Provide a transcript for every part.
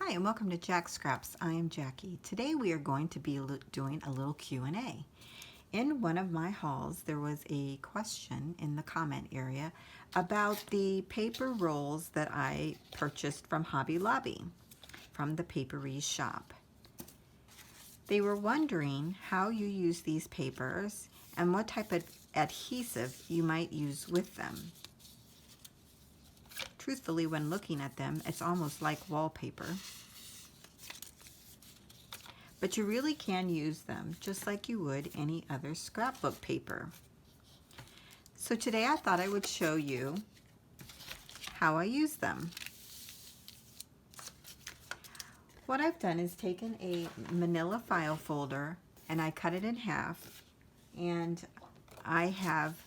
Hi and welcome to Jack Scraps. I am Jackie. Today we are going to be doing a little Q&A. In one of my hauls there was a question in the comment area about the paper rolls that I purchased from Hobby Lobby from the Paperie Shoppe. They were wondering how you use these papers and what type of adhesive you might use with them. Truthfully, when looking at them, it's almost like wallpaper. But you really can use them just like you would any other scrapbook paper. So today I thought I would show you how I use them. What I've done is taken a manila file folder and I cut it in half, and I have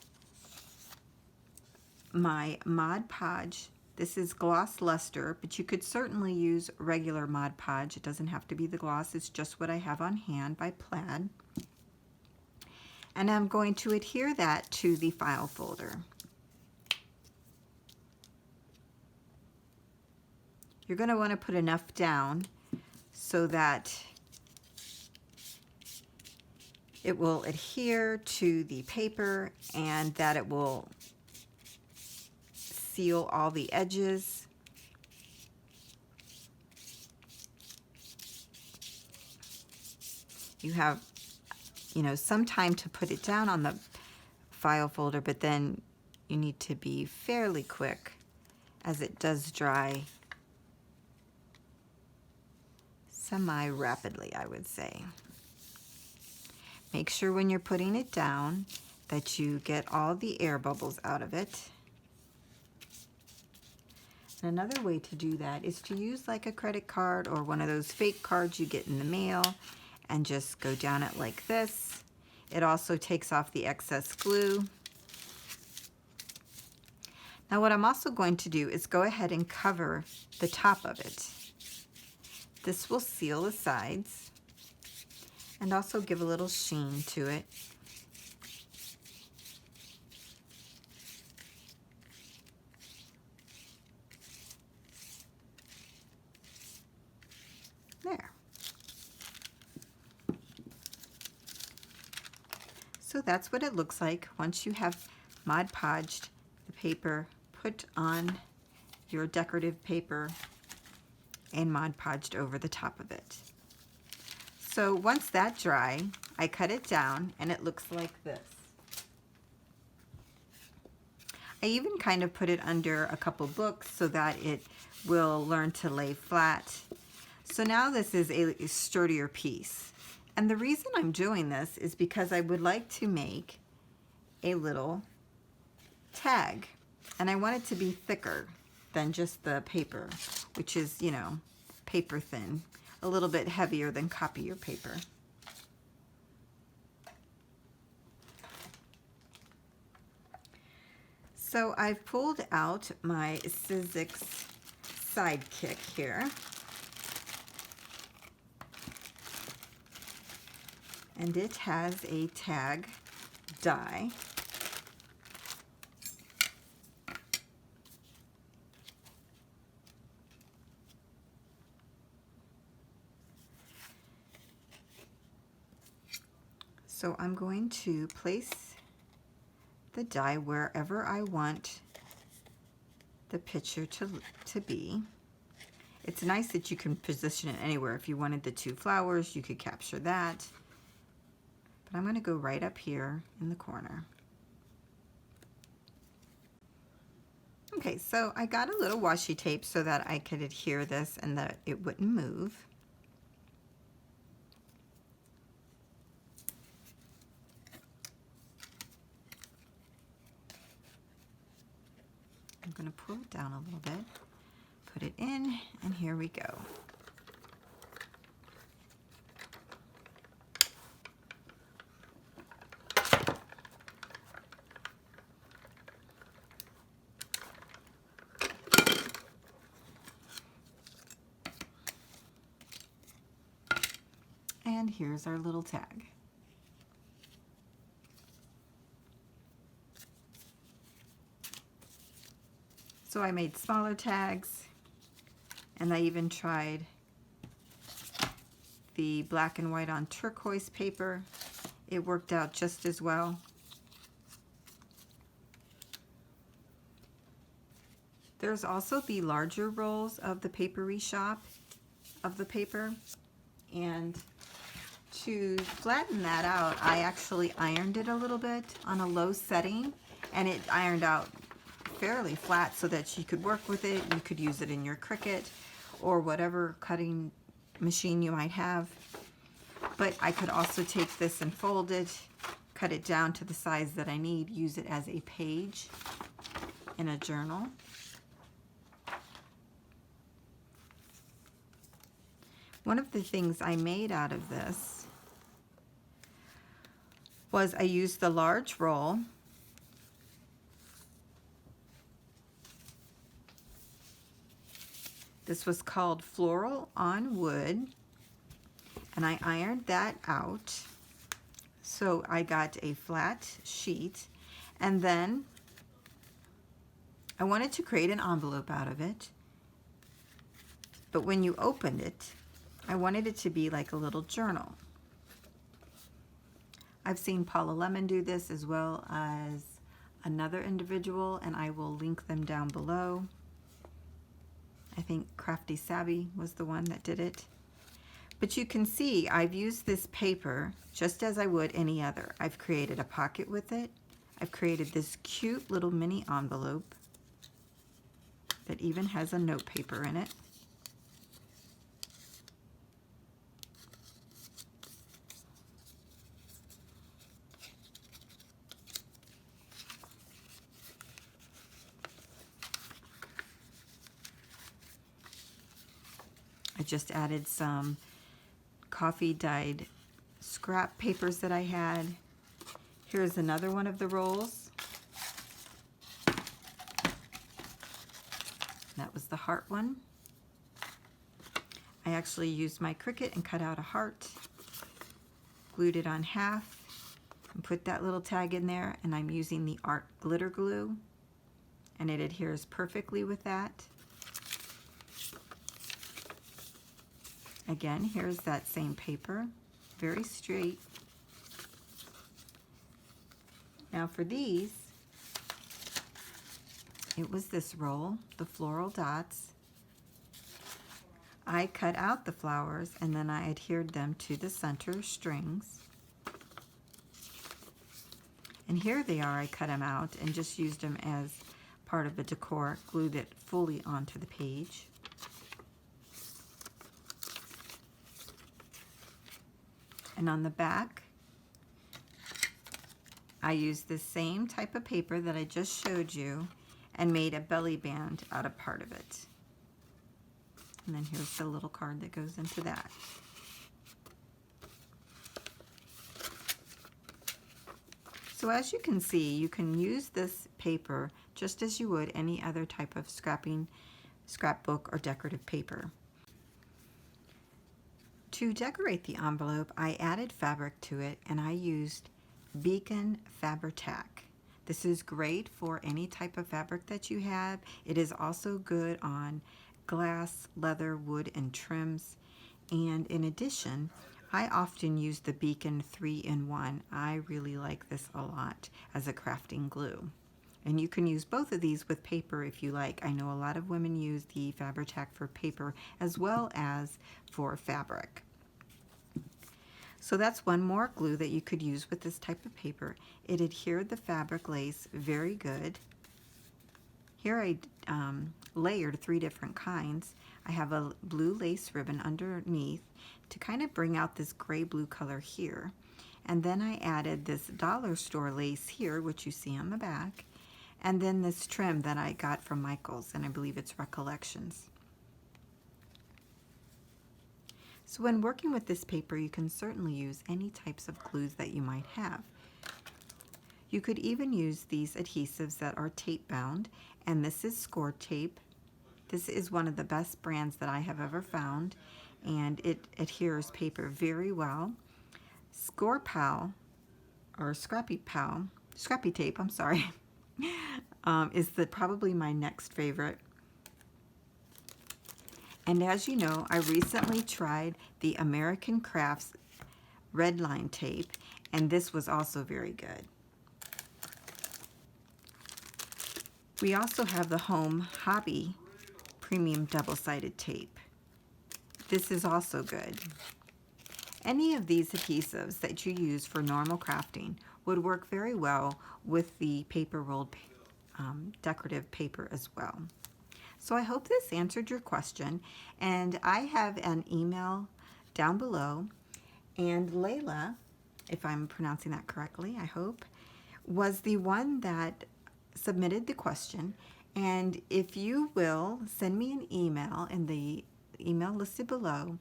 my Mod Podge. This is gloss luster, but you could certainly use regular Mod Podge. It doesn't have to be the gloss, it's just what I have on hand by Plaid. And I'm going to adhere that to the file folder. You're going to want to put enough down so that it will adhere to the paper and that it will seal all the edges. You have, some time to put it down on the file folder, but then you need to be fairly quick as it does dry semi-rapidly, I would say. Make sure when you're putting it down that you get all the air bubbles out of it. And another way to do that is to use like a credit card or one of those fake cards you get in the mail and just go down it like this. It also takes off the excess glue. Now what I'm also going to do is go ahead and cover the top of it. This will seal the sides and also give a little sheen to it. There. So that's what it looks like once you have Mod Podged the paper put on your decorative paper and Mod Podged over the top of it. So once that's dry, I cut it down and it looks like this. I even kind of put it under a couple books so that it will learn to lay flat. So now this is a sturdier piece. And the reason I'm doing this is because I would like to make a little tag. And I want it to be thicker than just the paper, which is, paper thin. A little bit heavier than copier paper. So I've pulled out my Sizzix Sidekick here. And it has a tag die. So I'm going to place the die wherever I want the picture to be. It's nice that you can position it anywhere. If you wanted the two flowers, you could capture that. But I'm going to go right up here in the corner. Okay, so I got a little washi tape so that I could adhere this and that it wouldn't move. I'm going to pull it down a little bit, put it in, and here we go. And here's our little tag. So I made smaller tags, and I even tried the black and white on turquoise paper. It worked out just as well. There's also the larger rolls of the Paperie Shoppe of the paper, and to flatten that out, I actually ironed it a little bit on a low setting, and it ironed out fairly flat so that you could work with it. You could use it in your Cricut or whatever cutting machine you might have. But I could also take this and fold it, cut it down to the size that I need, use it as a page in a journal. One of the things I made out of this was I used the large roll. This was called Floral on Wood, and I ironed that out. So I got a flat sheet, and then I wanted to create an envelope out of it. But when you opened it, I wanted it to be like a little journal. I've seen Paula Lemon do this as well as another individual, and I will link them down below. I think Crafty Savvy was the one that did it. But you can see I've used this paper just as I would any other. I've created a pocket with it. I've created this cute little mini envelope that even has a note paper in it. I just added some coffee dyed scrap papers that I had. Here's another one of the rolls. That was the heart one. I actually used my Cricut and cut out a heart, glued it on half, and put that little tag in there, and I'm using the art glitter glue, and it adheres perfectly with that. Again, here's that same paper, very straight. Now for these, it was this roll, the Floral Dots. I cut out the flowers and then I adhered them to the center strings. And here they are. I cut them out and just used them as part of the decor, glued it fully onto the page. And on the back, I used the same type of paper that I just showed you and made a belly band out of part of it. And then here's the little card that goes into that. So as you can see, you can use this paper just as you would any other type of scrapbook or decorative paper. To decorate the envelope, I added fabric to it, and I used Beacon Fabri-Tac. This is great for any type of fabric that you have. It is also good on glass, leather, wood, and trims. And in addition, I often use the Beacon 3-in-1. I really like this a lot as a crafting glue. And you can use both of these with paper if you like. I know a lot of women use the Fabri-Tac for paper as well as for fabric. So that's one more glue that you could use with this type of paper. It adhered the fabric lace very good. Here I layered 3 different kinds. I have a blue lace ribbon underneath to kind of bring out this gray blue color here. And then I added this dollar store lace here, which you see on the back. And then this trim that I got from Michael's, and I believe it's Recollections. So when working with this paper, you can certainly use any types of glues that you might have. You could even use these adhesives that are tape bound, and this is Score Tape. This is one of the best brands that I have ever found, and it adheres paper very well. Score Pal, or Scrappy Tape, I'm sorry, is probably my next favorite. And as you know, I recently tried the American Crafts red line tape, and this was also very good. We also have the Home Hobby Premium Double-Sided Tape. This is also good. Any of these adhesives that you use for normal crafting would work very well with the paper rolled decorative paper as well. So I hope this answered your question, and I have an email down below, and Lela, if I'm pronouncing that correctly, I hope, was the one that submitted the question. And if you will send me an email in the email listed below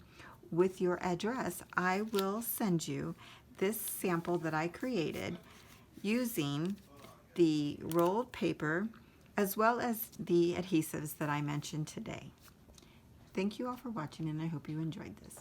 with your address, I will send you this sample that I created using the rolled paper as well as the adhesives that I mentioned today. Thank you all for watching, and I hope you enjoyed this.